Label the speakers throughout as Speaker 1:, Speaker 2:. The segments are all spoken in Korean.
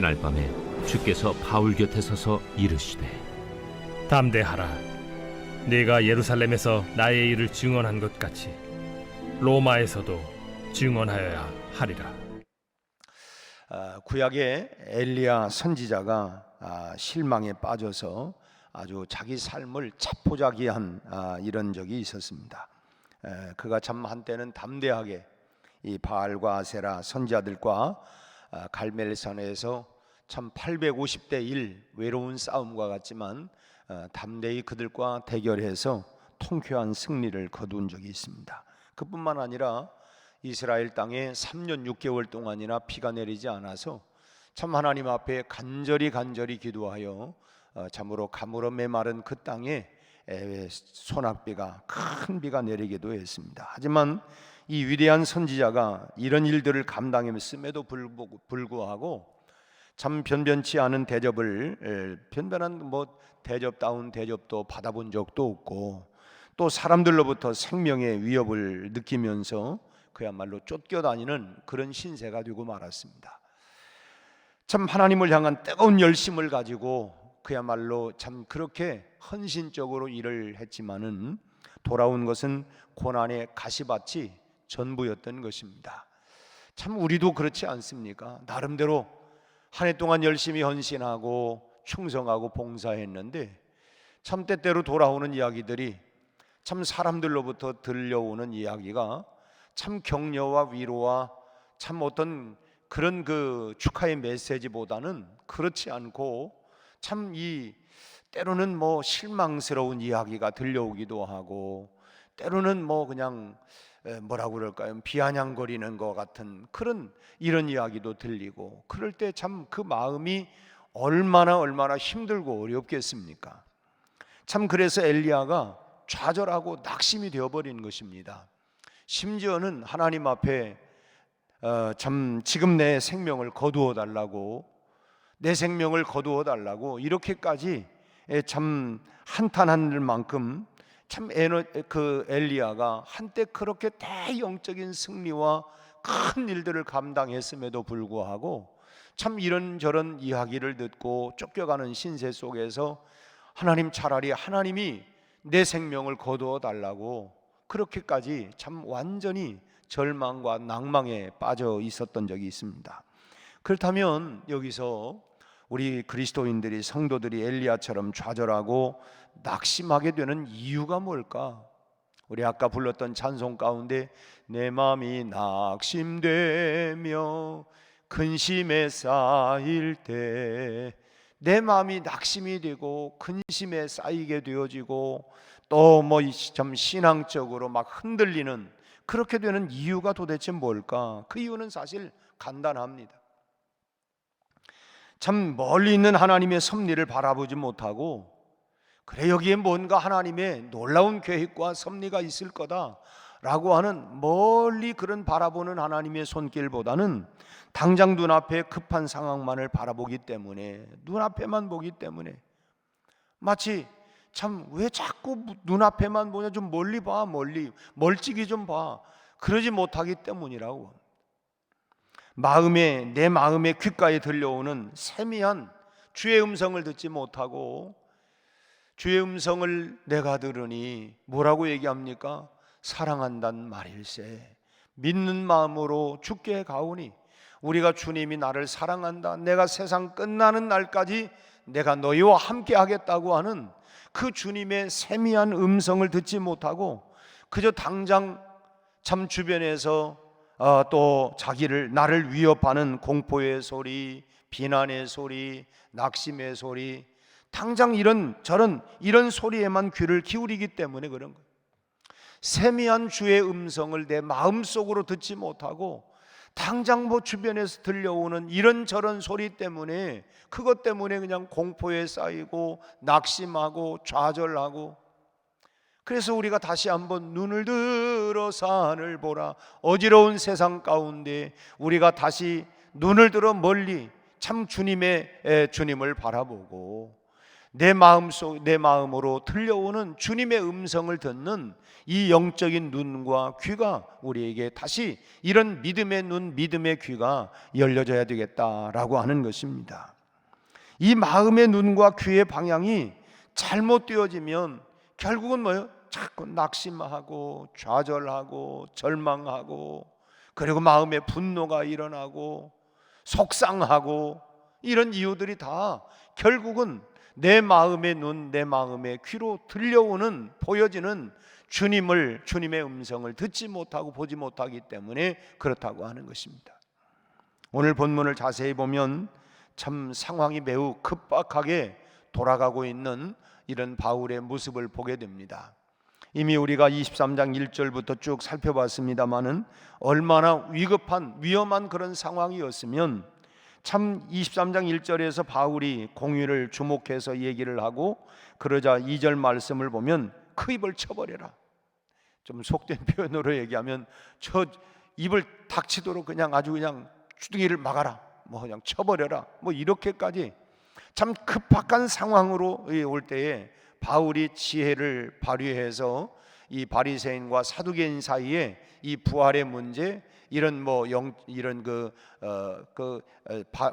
Speaker 1: 그날 밤에 주께서 바울 곁에 서서 이르시되
Speaker 2: 담대하라. 네가 예루살렘에서 나의 일을 증언한 것 같이 로마에서도 증언하여야 하리라.
Speaker 3: 구약의 엘리야 선지자가 실망에 빠져서 아주 자기 삶을 체포자기한 이런 적이 있었습니다. 그가 참 한때는 담대하게 이 바알과 아세라 선지자들과 갈멜산에서 참 850대 1 외로운 싸움과 같지만 담대히 그들과 대결해서 통쾌한 승리를 거둔 적이 있습니다. 그뿐만 아니라 이스라엘 땅에 3년 6개월 동안이나 비가 내리지 않아서 참 하나님 앞에 간절히 기도하여 참으로 가물어 메마른 그 땅에 소낙비가 큰 비가 내리기도 했습니다. 하지만 이 위대한 선지자가 이런 일들을 감당했음에도 불구하고 참 변변치 않은 대접을 변변한 대접다운 대접도 받아본 적도 없고 또 사람들로부터 생명의 위협을 느끼면서 그야말로 쫓겨다니는 그런 신세가 되고 말았습니다. 참 하나님을 향한 뜨거운 열심을 가지고 그야말로 참 그렇게 헌신적으로 일을 했지만은 돌아온 것은 고난의 가시밭이 전부였던 것입니다. 참 우리도 그렇지 않습니까? 나름대로 한 해 동안 열심히 헌신하고 충성하고 봉사했는데 참 때때로 돌아오는 이야기들이 참 사람들로부터 들려오는 이야기가 참 격려와 위로와 참 어떤 그런 그 축하의 메시지보다는 그렇지 않고 참 이 때로는 실망스러운 이야기가 들려오기도 하고 때로는 그냥 뭐라고 그럴까요? 비아냥거리는 것 같은 그런 이런 이야기도 들리고 그럴 때 참 그 마음이 얼마나 힘들고 어렵겠습니까? 참 그래서 엘리야가 좌절하고 낙심이 되어버린 것입니다. 심지어는 하나님 앞에 참 지금 내 생명을 거두어 달라고 내 생명을 거두어 달라고 이렇게까지 참 한탄할 만큼 참 그 엘리야가 한때 그렇게 대영적인 승리와 큰 일들을 감당했음에도 불구하고 참 이런저런 이야기를 듣고 쫓겨가는 신세 속에서 차라리 하나님이 내 생명을 거두어 달라고 그렇게까지 참 완전히 절망과 낭망에 빠져 있었던 적이 있습니다. 그렇다면 여기서 우리 그리스도인들이 성도들이 엘리야처럼 좌절하고 낙심하게 되는 이유가 뭘까? 우리 아까 불렀던 찬송 가운데 내 마음이 낙심되며 근심에 쌓일 때 내 마음이 낙심이 되고 근심에 쌓이게 되어지고 또 참 신앙적으로 막 흔들리는 그렇게 되는 이유가 도대체 뭘까? 그 이유는 사실 간단합니다. 참 멀리 있는 하나님의 섭리를 바라보지 못하고 그래 여기에 뭔가 하나님의 놀라운 계획과 섭리가 있을 거다라고 하는 멀리 그런 바라보는 하나님의 손길보다는 당장 눈앞에 급한 상황만을 바라보기 때문에 눈앞에만 보기 때문에 마치 참 왜 자꾸 눈앞에만 보냐 좀 멀리 봐 멀찍이 좀 봐 그러지 못하기 때문이라고 내 마음의 귓가에 들려오는 세미한 주의 음성을 듣지 못하고 주의 음성을 내가 들으니 뭐라고 얘기합니까? 사랑한단 말일세 믿는 마음으로 주께 가오니 우리가 주님이 나를 사랑한다 내가 세상 끝나는 날까지 내가 너희와 함께 하겠다고 하는 그 주님의 세미한 음성을 듣지 못하고 그저 당장 참 주변에서 또 나를 위협하는 공포의 소리, 비난의 소리, 낙심의 소리 당장 이런 소리에만 귀를 기울이기 때문에 그런 거예요. 세미한 주의 음성을 내 마음속으로 듣지 못하고 당장 주변에서 들려오는 이런저런 소리 때문에 그것 때문에 그냥 공포에 쌓이고 낙심하고 좌절하고 그래서 우리가 다시 한번 눈을 들어 산을 보라 어지러운 세상 가운데 우리가 다시 눈을 들어 멀리 참 주님을 바라보고 내 마음으로 들려오는 주님의 음성을 듣는 이 영적인 눈과 귀가 우리에게 다시 이런 믿음의 눈, 믿음의 귀가 열려져야 되겠다라고 하는 것입니다. 이 마음의 눈과 귀의 방향이 잘못되어지면 결국은 뭐예요? 자꾸 낙심하고 좌절하고 절망하고, 그리고 마음에 분노가 일어나고 속상하고, 이런 이유들이 다 결국은 내 마음의 눈, 내 마음의 귀로 들려오는, 보여지는 주님의 음성을 듣지 못하고 보지 못하기 때문에 그렇다고 하는 것입니다. 오늘 본문을 자세히 보면 참 상황이 매우 급박하게 돌아가고 있는 이런 바울의 모습을 보게 됩니다. 이미 우리가 23장 1절부터 쭉 살펴봤습니다마는 얼마나 위험한 그런 상황이었으면, 참 23장 1절에서 바울이 공의를 주목해서 얘기를 하고, 그러자 2절 말씀을 보면 그 입을 쳐버려라. 좀 속된 표현으로 얘기하면 저 입을 닥치도록 그냥 아주 그냥 주둥이를 막아라, 뭐 그냥 쳐버려라, 뭐 이렇게까지 참 급박한 상황으로 올 때에 바울이 지혜를 발휘해서 이 바리새인과 사두개인 사이에 이 부활의 문제, 이런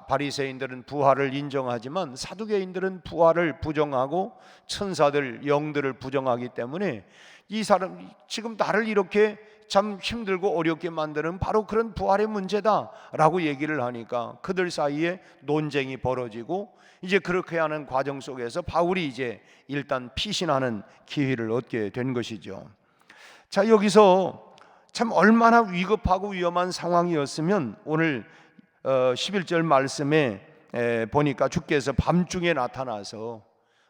Speaker 3: 바리새인들은 부활을 인정하지만 사두개인들은 부활을 부정하고 천사들, 영들을 부정하기 때문에 이 사람 지금 나를 이렇게 참 힘들고 어렵게 만드는 바로 그런 부활의 문제다라고 얘기를 하니까 그들 사이에 논쟁이 벌어지고, 이제 그렇게 하는 과정 속에서 바울이 이제 일단 피신하는 기회를 얻게 된 것이죠. 자, 여기서 참 얼마나 위급하고 위험한 상황이었으면 오늘 11절 말씀에 보니까 주께서 밤중에 나타나서,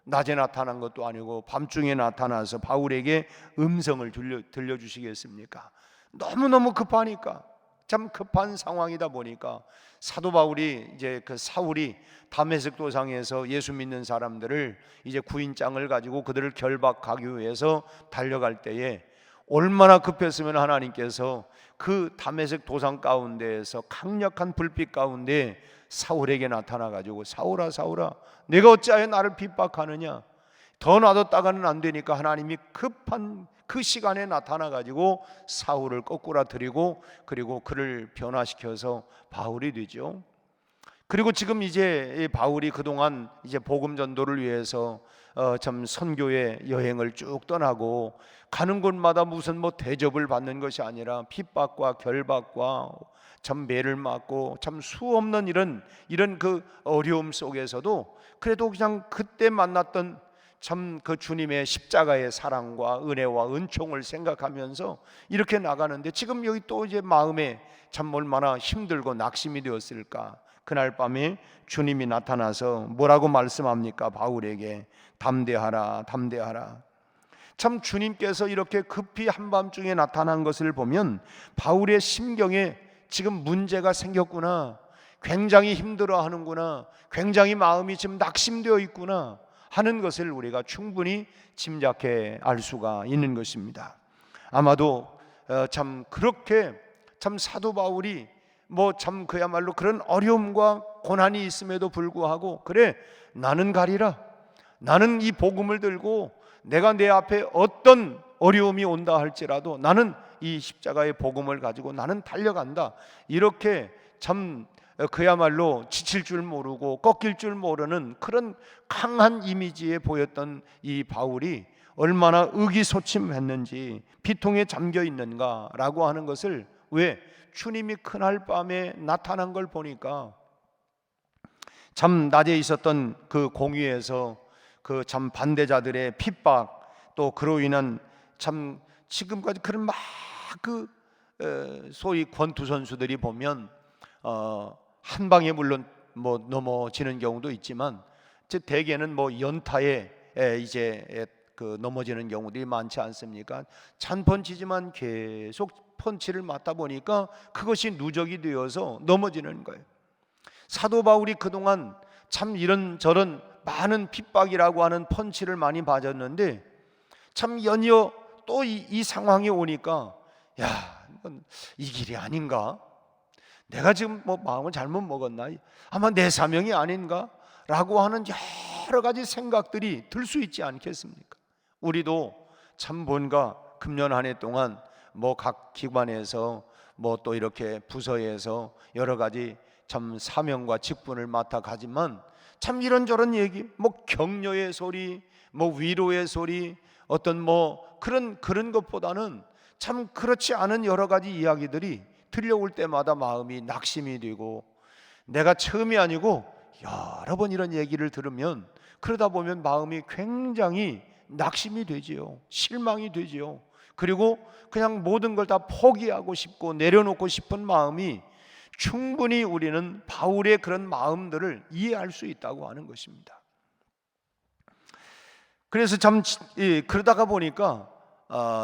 Speaker 3: 낮에 나타난 것도 아니고 밤중에 나타나서 바울에게 음성을 들려주시겠습니까? 너무너무 급하니까, 참 급한 상황이다 보니까 사도 바울이 이제 그 사울이 다메섹 도상에서 예수 믿는 사람들을 이제 구인장을 가지고 그들을 결박하기 위해서 달려갈 때에 얼마나 급했으면 하나님께서 그 다메섹 도상 가운데에서 강력한 불빛 가운데 사울에게 나타나 가지고 사울아 사울아 내가 어찌하여 나를 핍박하느냐, 더 놔뒀다가는 안 되니까 하나님이 급한 그 시간에 나타나 가지고 사울을 거꾸라뜨리고, 그리고 그를 변화시켜서 바울이 되죠. 그리고 지금 이제 바울이 그동안 이제 복음 전도를 위해서 참 선교의 여행을 쭉 떠나고, 가는 곳마다 무슨 뭐 대접을 받는 것이 아니라 핍박과 결박과 참 매를 맞고 참 수없는 이런 그 어려움 속에서도 그래도 그냥 그때 만났던 참 그 주님의 십자가의 사랑과 은혜와 은총을 생각하면서 이렇게 나가는데, 지금 여기 또 이제 마음에 참 얼마나 힘들고 낙심이 되었을까. 그날 밤에 주님이 나타나서 뭐라고 말씀합니까? 바울에게 담대하라 담대하라. 참 주님께서 이렇게 급히 한밤중에 나타난 것을 보면 바울의 심경에 지금 문제가 생겼구나, 굉장히 힘들어하는구나, 굉장히 마음이 지금 낙심되어 있구나 하는 것을 우리가 충분히 짐작해 알 수가 있는 것입니다. 아마도 참 그렇게 참 사도 바울이 뭐 참 그야말로 그런 어려움과 고난이 있음에도 불구하고, 그래 나는 가리라, 나는 이 복음을 들고 내가 내 앞에 어떤 어려움이 온다 할지라도 나는 이 십자가의 복음을 가지고 나는 달려간다, 이렇게 참 그야말로 지칠 줄 모르고 꺾일 줄 모르는 그런 강한 이미지에 보였던 이 바울이 얼마나 의기소침했는지, 비통에 잠겨 있는가라고 하는 것을, 왜? 주님이 그날 밤에 나타난 걸 보니까 참 낮에 있었던 그 공의에서 그 참 반대자들의 핍박, 또 그로 인한 참 지금까지 그런 막 그 소위 권투 선수들이 보면 한 방에 물론 뭐 넘어지는 경우도 있지만 대개는 뭐 연타에 이제 그 넘어지는 경우들이 많지 않습니까? 잔펀치지만 계속 펀치를 맞다 보니까 그것이 누적이 되어서 넘어지는 거예요. 사도 바울이 그동안 참 이런저런 많은 핍박이라고 하는 펀치를 많이 맞았는데, 참 연이어 또 이 상황이 오니까 야, 이 길이 아닌가? 내가 지금 뭐 마음을 잘못 먹었나? 아마 내 사명이 아닌가? 라고 하는 여러 가지 생각들이 들 수 있지 않겠습니까? 우리도 참 뭔가 금년 한 해 동안 뭐 각 기관에서 뭐 또 이렇게 부서에서 여러 가지 참 사명과 직분을 맡아 가지만 참 이런저런 얘기, 뭐 격려의 소리, 뭐 위로의 소리, 어떤 뭐 그런 것보다는 참 그렇지 않은 여러 가지 이야기들이 들려올 때마다 마음이 낙심이 되고, 내가 처음이 아니고 여러 번 이런 얘기를 들으면 그러다 보면 마음이 굉장히 낙심이 되지요. 실망이 되지요. 그리고 그냥 모든 걸 다 포기하고 싶고 내려놓고 싶은 마음이 충분히 우리는 바울의 그런 마음들을 이해할 수 있다고 하는 것입니다. 그래서 참 그러다가 보니까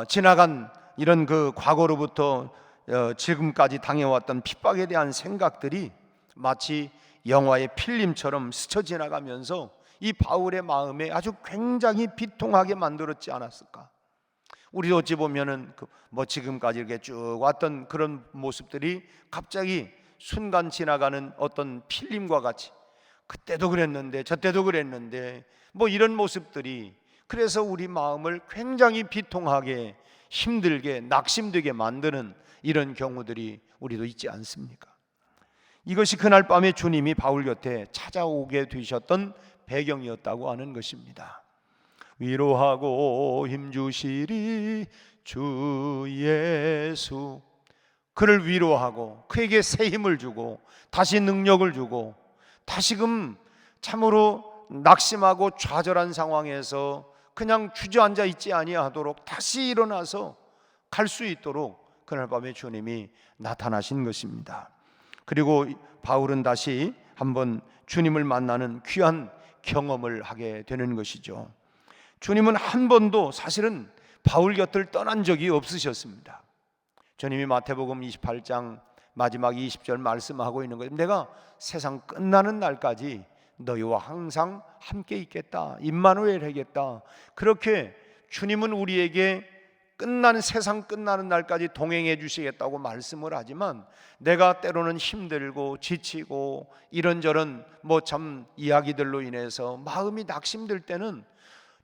Speaker 3: 지나간 이런 그 과거로부터 지금까지 당해왔던 핍박에 대한 생각들이 마치 영화의 필름처럼 스쳐 지나가면서 이 바울의 마음에 아주 굉장히 비통하게 만들었지 않았을까? 우리도 어찌 보면은 뭐 지금까지 이렇게 쭉 왔던 그런 모습들이 갑자기 순간 지나가는 어떤 필름과 같이 그때도 그랬는데 저때도 그랬는데 뭐 이런 모습들이, 그래서 우리 마음을 굉장히 비통하게 힘들게 낙심되게 만드는 이런 경우들이 우리도 있지 않습니까? 이것이 그날 밤에 주님이 바울 곁에 찾아오게 되셨던 배경이었다고 하는 것입니다. 위로하고 힘주시리 주 예수, 그를 위로하고 그에게 새 힘을 주고 다시 능력을 주고 다시금 참으로 낙심하고 좌절한 상황에서 그냥 주저앉아 있지 아니하도록 다시 일어나서 갈 수 있도록 그날 밤에 주님이 나타나신 것입니다. 그리고 바울은 다시 한번 주님을 만나는 귀한 경험을 하게 되는 것이죠. 주님은 한 번도 사실은 바울 곁을 떠난 적이 없으셨습니다. 주님이 마태복음 28장 마지막 20절 말씀하고 있는 거예요. 내가 세상 끝나는 날까지 너희와 항상 함께 있겠다, 임마누엘 하겠다. 그렇게 주님은 우리에게 세상 끝나는 날까지 동행해 주시겠다고 말씀을 하지만, 내가 때로는 힘들고 지치고 이런저런 뭐 참 이야기들로 인해서 마음이 낙심될 때는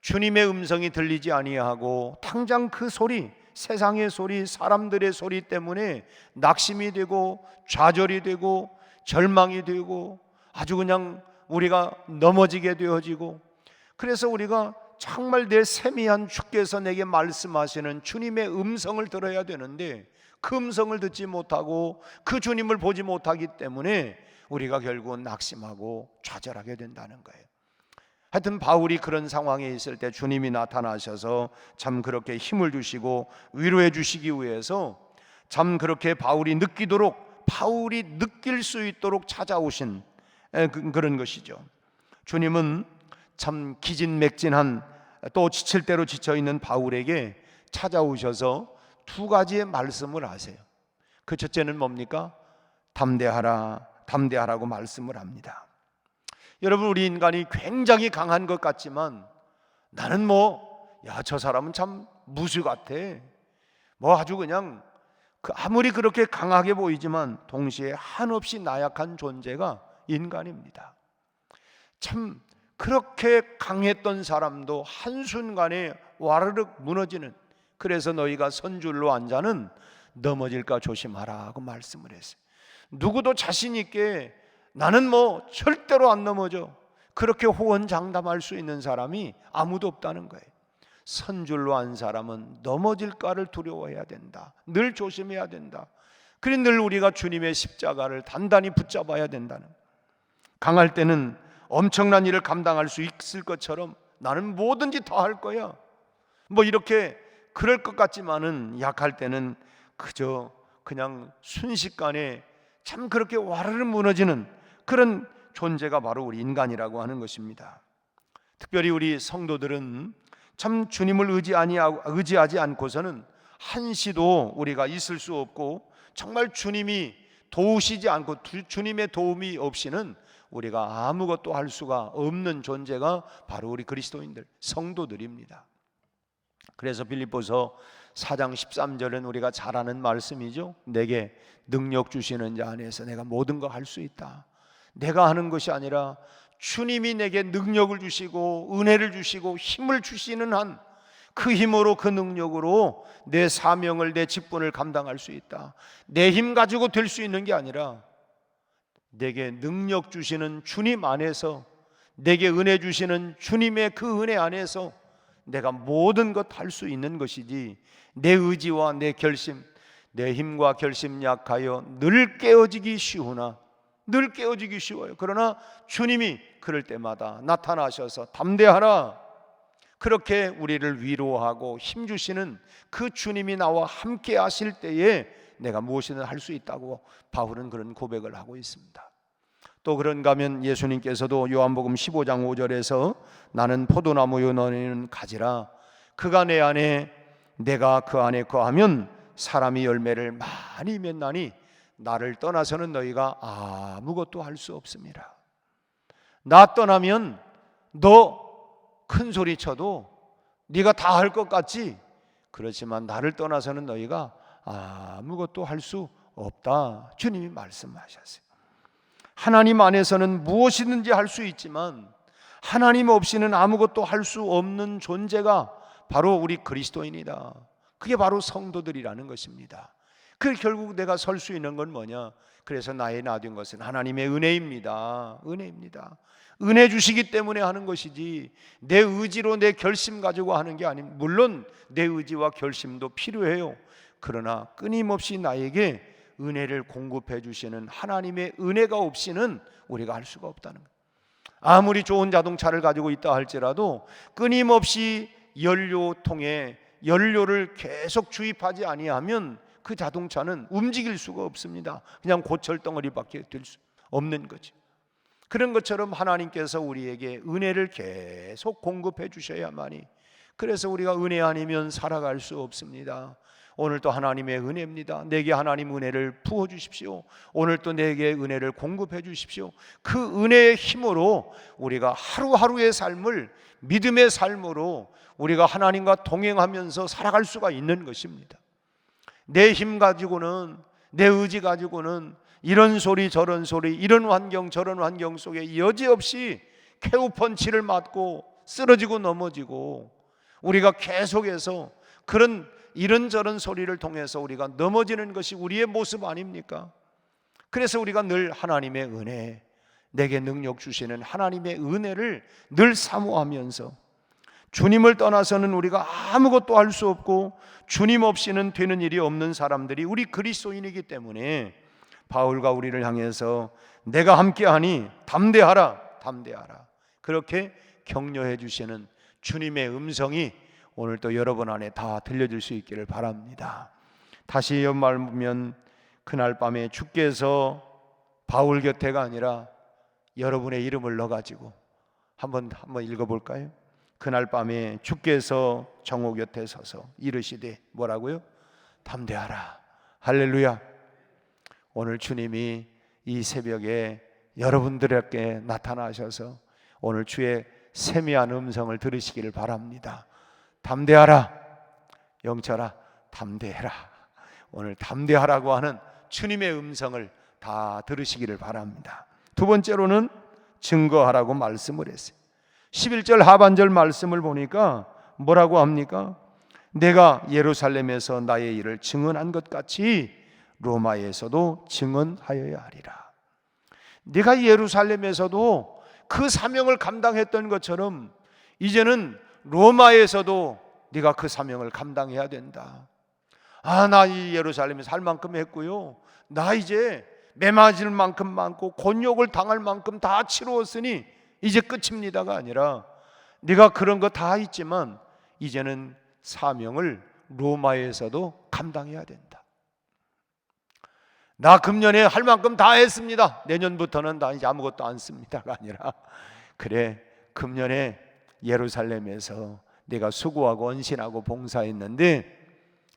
Speaker 3: 주님의 음성이 들리지 아니하고 당장 그 소리, 세상의 소리, 사람들의 소리 때문에 낙심이 되고 좌절이 되고 절망이 되고 아주 그냥 우리가 넘어지게 되어지고, 그래서 우리가 정말 내 세미한 주께서 내게 말씀하시는 주님의 음성을 들어야 되는데 그 음성을 듣지 못하고 그 주님을 보지 못하기 때문에 우리가 결국은 낙심하고 좌절하게 된다는 거예요. 하여튼 바울이 그런 상황에 있을 때 주님이 나타나셔서 참 그렇게 힘을 주시고 위로해 주시기 위해서 참 그렇게 바울이 느낄 수 있도록 찾아오신 그런 것이죠. 주님은 참 기진맥진한, 또 지칠 대로 지쳐있는 바울에게 찾아오셔서 두 가지의 말씀을 하세요. 그 첫째는 뭡니까? 담대하라고 말씀을 합니다. 여러분, 우리 인간이 굉장히 강한 것 같지만 나는 저 사람은 참 무수 같아, 아주 그냥 아무리 그렇게 강하게 보이지만 동시에 한없이 나약한 존재가 인간입니다. 참 그렇게 강했던 사람도 한순간에 와르륵 무너지는, 그래서 너희가 선줄로 앉아는 넘어질까 조심하라 고 말씀을 했어요. 누구도 자신 있게 나는 절대로 안 넘어져, 그렇게 호언장담할 수 있는 사람이 아무도 없다는 거예요. 선줄로 안 사람은 넘어질까를 두려워해야 된다, 늘 조심해야 된다. 그래 늘 우리가 주님의 십자가를 단단히 붙잡아야 된다는, 강할 때는 엄청난 일을 감당할 수 있을 것처럼 나는 뭐든지 다 할 거야, 이렇게 그럴 것 같지만은 약할 때는 그저 그냥 순식간에 참 그렇게 와르르 무너지는 그런 존재가 바로 우리 인간이라고 하는 것입니다. 특별히 우리 성도들은 참 주님을 의지하지 않고서는 한시도 우리가 있을 수 없고, 정말 주님이 도우시지 않고 주님의 도움이 없이는 우리가 아무것도 할 수가 없는 존재가 바로 우리 그리스도인들, 성도들입니다. 그래서 빌립보서 4장 13절은 우리가 잘 아는 말씀이죠. 내게 능력 주시는 자 안에서 내가 모든 걸 할 수 있다. 내가 하는 것이 아니라 주님이 내게 능력을 주시고 은혜를 주시고 힘을 주시는 한 그 힘으로 그 능력으로 내 사명을 내 직분을 감당할 수 있다. 내 힘 가지고 될 수 있는 게 아니라 내게 능력 주시는 주님 안에서, 내게 은혜 주시는 주님의 그 은혜 안에서 내가 모든 것 할 수 있는 것이지, 내 의지와 내 결심, 내 힘과 결심 약하여 늘 깨어지기 쉬우나, 늘 깨어지기 쉬워요. 그러나 주님이 그럴 때마다 나타나셔서 담대하라, 그렇게 우리를 위로하고 힘주시는 그 주님이 나와 함께 하실 때에 내가 무엇이든 할 수 있다고 바울은 그런 고백을 하고 있습니다. 또 그런가 하면 예수님께서도 요한복음 15장 5절에서 나는 포도나무요 너희는 가지라, 그가 내 안에 내가 그 안에 거하면 사람이 열매를 많이 맺나니 나를 떠나서는 너희가 아무것도 할 수 없습니다. 나 떠나면 너 큰 소리 쳐도 네가 다 할 것 같지? 그렇지만 나를 떠나서는 너희가 아무것도 할 수 없다. 주님이 말씀하셨어요. 하나님 안에서는 무엇이든지 할 수 있지만 하나님 없이는 아무것도 할 수 없는 존재가 바로 우리 그리스도인이다. 그게 바로 성도들이라는 것입니다. 그 결국 내가 설 수 있는 건 뭐냐? 그래서 나의 나된 것은 하나님의 은혜입니다. 은혜입니다. 은혜 주시기 때문에 하는 것이지 내 의지로 내 결심 가지고 하는 게 아닙니다. 물론 내 의지와 결심도 필요해요. 그러나 끊임없이 나에게 은혜를 공급해 주시는 하나님의 은혜가 없이는 우리가 할 수가 없다는 거예요. 아무리 좋은 자동차를 가지고 있다 할지라도 끊임없이 연료통에 연료를 계속 주입하지 아니하면 그 자동차는 움직일 수가 없습니다. 그냥 고철덩어리밖에 될 수 없는 거죠. 그런 것처럼 하나님께서 우리에게 은혜를 계속 공급해 주셔야만이, 그래서 우리가 은혜 아니면 살아갈 수 없습니다. 오늘도 하나님의 은혜입니다. 내게 하나님 은혜를 부어 주십시오. 오늘도 내게 은혜를 공급해 주십시오. 그 은혜의 힘으로 우리가 하루하루의 삶을 믿음의 삶으로 우리가 하나님과 동행하면서 살아갈 수가 있는 것입니다. 내 힘 가지고는, 내 의지 가지고는 이런 소리 저런 소리, 이런 환경 저런 환경 속에 여지없이 캐우펀치를 맞고 쓰러지고 넘어지고, 우리가 계속해서 그런 이런저런 소리를 통해서 우리가 넘어지는 것이 우리의 모습 아닙니까? 그래서 우리가 늘 하나님의 은혜, 내게 능력 주시는 하나님의 은혜를 늘 사모하면서, 주님을 떠나서는 우리가 아무것도 할 수 없고 주님 없이는 되는 일이 없는 사람들이 우리 그리스도인이기 때문에 바울과 우리를 향해서 내가 함께하니 담대하라, 담대하라, 그렇게 격려해 주시는 주님의 음성이 오늘 또 여러분 안에 다 들려질 수 있기를 바랍니다. 다시 연말 보면 그날 밤에 주께서 바울 곁에가 아니라 여러분의 이름을 넣어가지고 한번 읽어볼까요? 그날 밤에 주께서 정오 곁에 서서 이르시되 뭐라고요? 담대하라. 할렐루야. 오늘 주님이 이 새벽에 여러분들에게 나타나셔서 오늘 주의 세미한 음성을 들으시기를 바랍니다. 담대하라. 영철아, 담대해라. 오늘 담대하라고 하는 주님의 음성을 다 들으시기를 바랍니다. 두 번째로는 증거하라고 말씀을 했어요. 11절 하반절 말씀을 보니까 뭐라고 합니까? 내가 예루살렘에서 나의 일을 증언한 것 같이 로마에서도 증언하여야 하리라. 네가 예루살렘에서도 그 사명을 감당했던 것처럼 이제는 로마에서도 네가 그 사명을 감당해야 된다. 나 이 예루살렘에서 할 만큼 했고요, 나 이제 매맞을 만큼 많고 곤욕을 당할 만큼 다 치루었으니 이제 끝입니다가 아니라, 네가 그런 거 다 있지만 이제는 사명을 로마에서도 감당해야 된다. 나 금년에 할 만큼 다 했습니다, 내년부터는 나 이제 아무것도 안 씁니다가 아니라, 그래 금년에 예루살렘에서 내가 수고하고 헌신하고 봉사했는데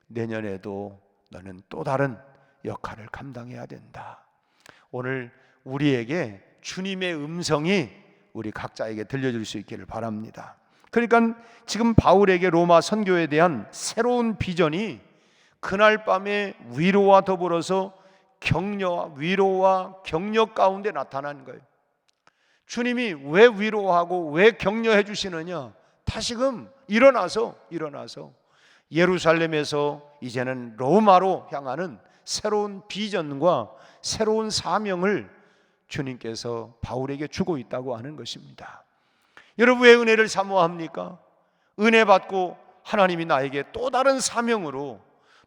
Speaker 3: 내년에도 너는 또 다른 역할을 감당해야 된다. 오늘 우리에게 주님의 음성이 우리 각자에게 들려줄 수 있기를 바랍니다. 그러니까 지금 바울에게 로마 선교에 대한 새로운 비전이 그날 밤에 위로와 더불어서 위로와 격려 가운데 나타난 거예요. 주님이 왜 위로하고 왜 격려해 주시느냐? 다시금 일어나서 예루살렘에서 이제는 로마로 향하는 새로운 비전과 새로운 사명을 주님께서 바울에게 주고 있다고 하는 것입니다. 여러분, 왜 은혜를 사모합니까? 은혜 받고 하나님이 나에게 또 다른 사명으로,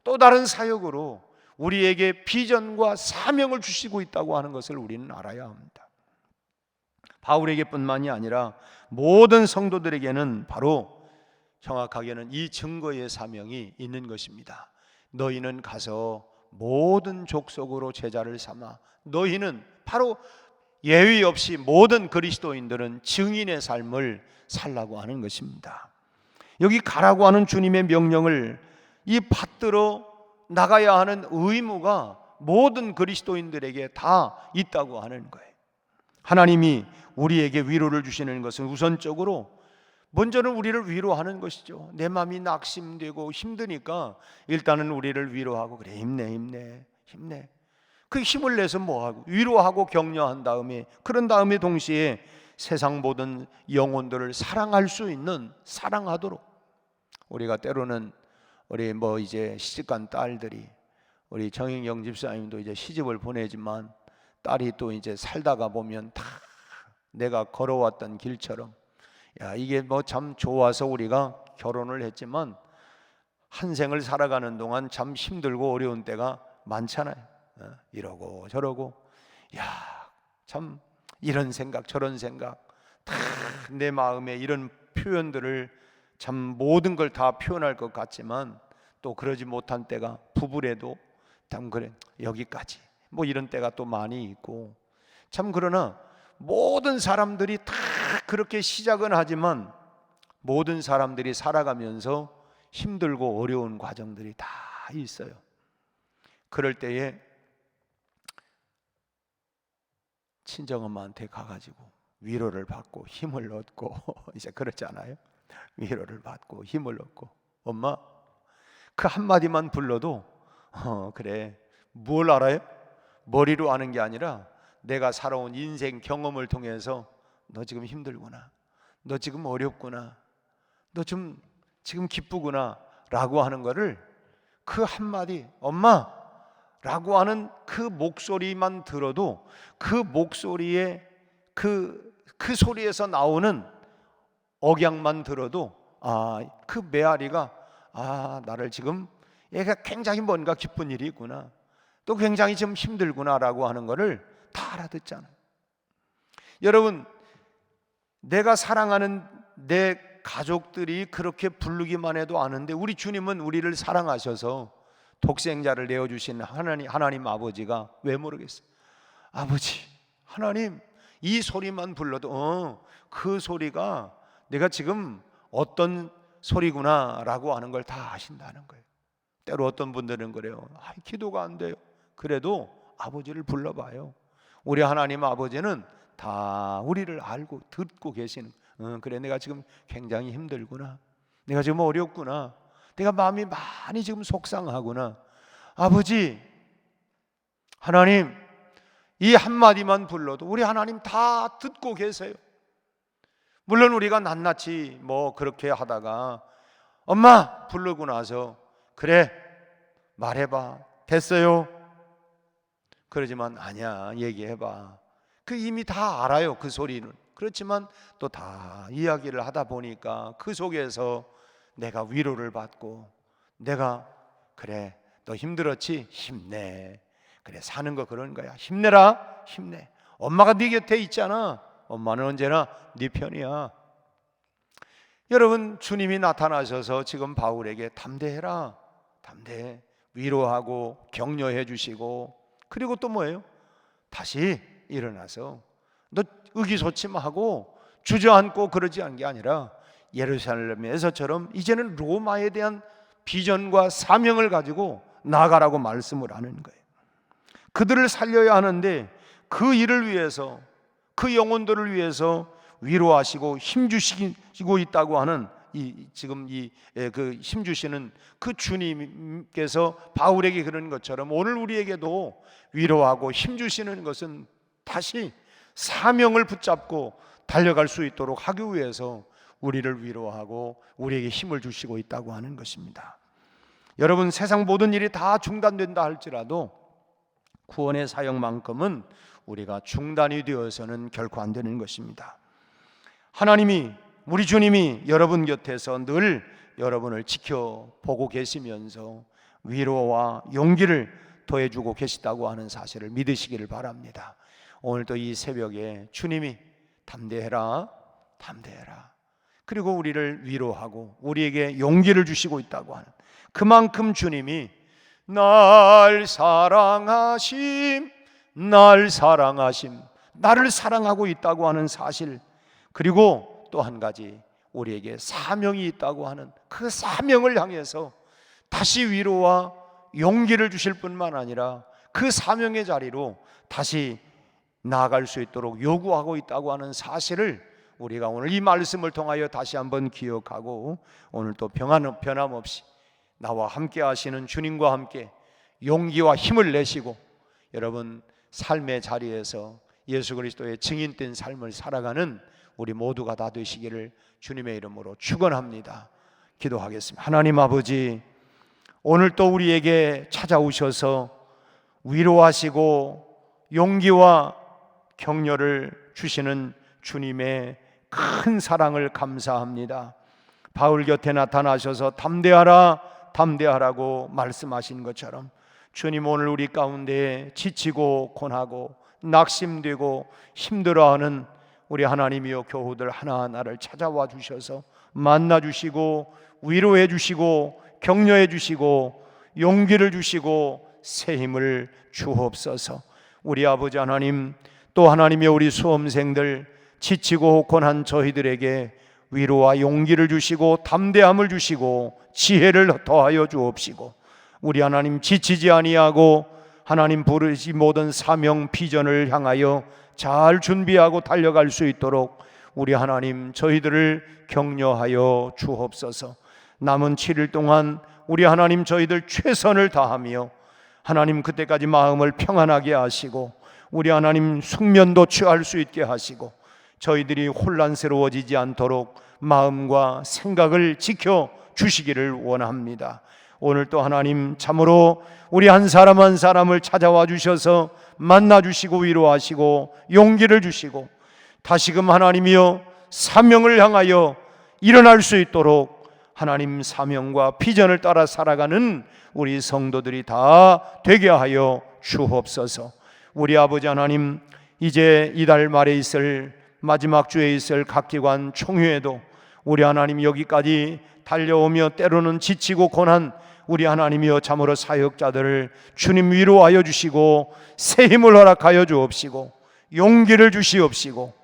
Speaker 3: 또 다른 사역으로 우리에게 비전과 사명을 주시고 있다고 하는 것을 우리는 알아야 합니다. 바울에게뿐만이 아니라 모든 성도들에게는 바로 정확하게는 이 증거의 사명이 있는 것입니다. 너희는 가서 모든 족속으로 제자를 삼아, 너희는 바로 예의 없이 모든 그리스도인들은 증인의 삶을 살라고 하는 것입니다. 여기 가라고 하는 주님의 명령을 이 받들어 나가야 하는 의무가 모든 그리스도인들에게 다 있다고 하는 거예요. 하나님이 우리에게 위로를 주시는 것은 우선적으로 먼저는 우리를 위로하는 것이죠. 내 마음이 낙심되고 힘드니까 일단은 우리를 위로하고, 그래, 힘내. 그 힘을 내서 뭐하고 위로하고 격려한 다음에, 그런 다음에 동시에 세상 모든 영혼들을 사랑할 수 있는, 사랑하도록. 우리가 때로는 우리 이제 시집간 딸들이, 우리 정영영 집사님도 이제 시집을 보내지만 딸이 또 이제 살다가 보면 다 내가 걸어왔던 길처럼, 야, 이게 참 좋아서 우리가 결혼을 했지만 한 생을 살아가는 동안 참 힘들고 어려운 때가 많잖아요. 이러고 저러고, 야, 참 이런 생각 저런 생각, 다 내 마음에 이런 표현들을 참 모든 걸 다 표현할 것 같지만 또 그러지 못한 때가, 부부래도 참 그래, 여기까지, 이런 때가 또 많이 있고, 참 그러나 모든 사람들이 다 그렇게 시작은 하지만 모든 사람들이 살아가면서 힘들고 어려운 과정들이 다 있어요. 그럴 때에 친정엄마한테 가가지고 위로를 받고 힘을 얻고 이제 그렇잖아요. 위로를 받고 힘을 얻고, 엄마, 그 한마디만 불러도 그래, 뭘 알아요? 머리로 아는 게 아니라 내가 살아온 인생 경험을 통해서 너 지금 힘들구나, 너 지금 어렵구나, 너 좀 지금 기쁘구나 라고 하는 거를, 그 한마디 엄마 라고 하는 그 목소리만 들어도, 그 목소리에 그 소리에서 나오는 억양만 들어도, 그 메아리가 나를 지금, 얘가 굉장히 뭔가 기쁜 일이 있구나, 또 굉장히 좀 힘들구나 라고 하는 거를 다 알아듣잖아요. 여러분, 내가 사랑하는 내 가족들이 그렇게 부르기만 해도 아는데, 우리 주님은 우리를 사랑하셔서 독생자를 내어주신 하나님 아버지가 왜 모르겠어요? 아버지 하나님, 이 소리만 불러도 그 소리가 내가 지금 어떤 소리구나 라고 하는 걸 다 아신다는 거예요. 때로 어떤 분들은 그래요. 기도가 안 돼요. 그래도 아버지를 불러봐요. 우리 하나님 아버지는 다 우리를 알고 듣고 계시는, 그래, 내가 지금 굉장히 힘들구나, 내가 지금 어렵구나, 내가 마음이 많이 지금 속상하구나, 아버지 하나님, 이 한마디만 불러도 우리 하나님 다 듣고 계세요. 물론 우리가 낱낱이 그렇게 하다가 엄마 부르고 나서 그래 말해봐, 됐어요, 그러지만 아니야, 얘기해봐, 그 이미 다 알아요, 그 소리는. 그렇지만 또 다 이야기를 하다 보니까 그 속에서 내가 위로를 받고, 내가 그래, 너 힘들었지? 힘내. 그래, 사는 거 그런 거야. 힘내라, 힘내. 엄마가 네 곁에 있잖아. 엄마는 언제나 네 편이야. 여러분, 주님이 나타나셔서 지금 바울에게 담대해라, 담대해, 위로하고 격려해 주시고, 그리고 또 뭐예요? 다시 일어나서 너 의기소침하고 주저앉고 그러지 않은 게 아니라 예루살렘에서처럼 이제는 로마에 대한 비전과 사명을 가지고 나아가라고 말씀을 하는 거예요. 그들을 살려야 하는데 그 일을 위해서, 그 영혼들을 위해서 위로하시고 힘주시고 있다고 하는 지금 그 힘주시는 그 주님께서 바울에게 그런 것처럼 오늘 우리에게도 위로하고 힘주시는 것은 다시 사명을 붙잡고 달려갈 수 있도록 하기 위해서 우리를 위로하고 우리에게 힘을 주시고 있다고 하는 것입니다. 여러분, 세상 모든 일이 다 중단된다 할지라도 구원의 사역만큼은 우리가 중단이 되어서는 결코 안 되는 것입니다. 하나님이, 우리 주님이 여러분 곁에서 늘 여러분을 지켜보고 계시면서 위로와 용기를 더해주고 계시다고 하는 사실을 믿으시기를 바랍니다. 오늘도 이 새벽에 주님이 담대해라, 담대해라, 그리고 우리를 위로하고 우리에게 용기를 주시고 있다고 하는, 그만큼 주님이 날 사랑하심, 날 사랑하심, 나를 사랑하고 있다고 하는 사실, 그리고 또 한 가지 우리에게 사명이 있다고 하는 그 사명을 향해서 다시 위로와 용기를 주실 뿐만 아니라 그 사명의 자리로 다시 나아갈 수 있도록 요구하고 있다고 하는 사실을 우리가 오늘 이 말씀을 통하여 다시 한번 기억하고, 오늘 또 변함없이 나와 함께 하시는 주님과 함께 용기와 힘을 내시고 여러분 삶의 자리에서 예수 그리스도의 증인된 삶을 살아가는 우리 모두가 다 되시기를 주님의 이름으로 축원합니다. 기도하겠습니다. 하나님 아버지, 오늘 또 우리에게 찾아오셔서 위로하시고 용기와 격려를 주시는 주님의 큰 사랑을 감사합니다. 바울 곁에 나타나셔서 담대하라, 담대하라고 말씀하신 것처럼 주님, 오늘 우리 가운데 지치고 고나고 낙심되고 힘들어하는 우리 하나님이여 교우들 하나하나를 찾아와 주셔서 만나 주시고 위로해 주시고 격려해 주시고 용기를 주시고 새 힘을 주옵소서. 우리 아버지 하나님, 또 하나님이여 우리 수험생들 지치고 고난 저희들에게 위로와 용기를 주시고 담대함을 주시고 지혜를 더하여 주옵시고, 우리 하나님 지치지 아니하고 하나님 부르시 모든 사명 비전을 향하여 잘 준비하고 달려갈 수 있도록 우리 하나님 저희들을 격려하여 주옵소서. 남은 7일 동안 우리 하나님 저희들 최선을 다하며 하나님 그때까지 마음을 평안하게 하시고 우리 하나님 숙면도 취할 수 있게 하시고 저희들이 혼란스러워지지 않도록 마음과 생각을 지켜 주시기를 원합니다. 오늘 또 하나님 참으로 우리 한 사람 한 사람을 찾아와 주셔서 만나 주시고 위로하시고 용기를 주시고 다시금 하나님이여 사명을 향하여 일어날 수 있도록 하나님 사명과 비전을 따라 살아가는 우리 성도들이 다 되게 하여 주옵소서. 우리 아버지 하나님, 이제 이달 말에 있을 마지막 주에 있을 각 기관 총회에도 우리 하나님 여기까지 달려오며 때로는 지치고 고난 우리 하나님이여 참으로 사역자들을 주님 위로하여 주시고 새 힘을 허락하여 주옵시고 용기를 주시옵시고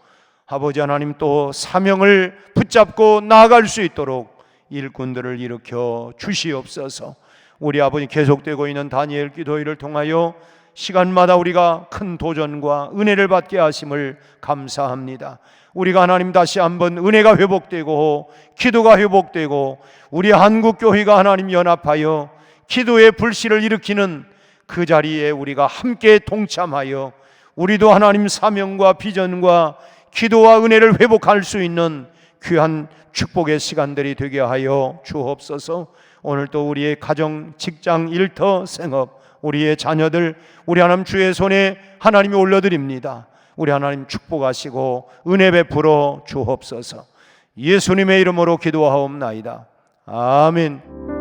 Speaker 3: 아버지 하나님 또 사명을 붙잡고 나아갈 수 있도록 일꾼들을 일으켜 주시옵소서. 우리 아버지 계속되고 있는 다니엘 기도회를 통하여 시간마다 우리가 큰 도전과 은혜를 받게 하심을 감사합니다. 우리가 하나님 다시 한번 은혜가 회복되고 기도가 회복되고 우리 한국교회가 하나님 연합하여 기도의 불씨를 일으키는 그 자리에 우리가 함께 동참하여 우리도 하나님 사명과 비전과 기도와 은혜를 회복할 수 있는 귀한 축복의 시간들이 되게 하여 주옵소서. 오늘 또 우리의 가정, 직장, 일터, 생업, 우리의 자녀들 우리 하나님 주의 손에 하나님이 올려드립니다. 우리 하나님 축복하시고 은혜 베풀어 주옵소서. 예수님의 이름으로 기도하옵나이다. 아멘.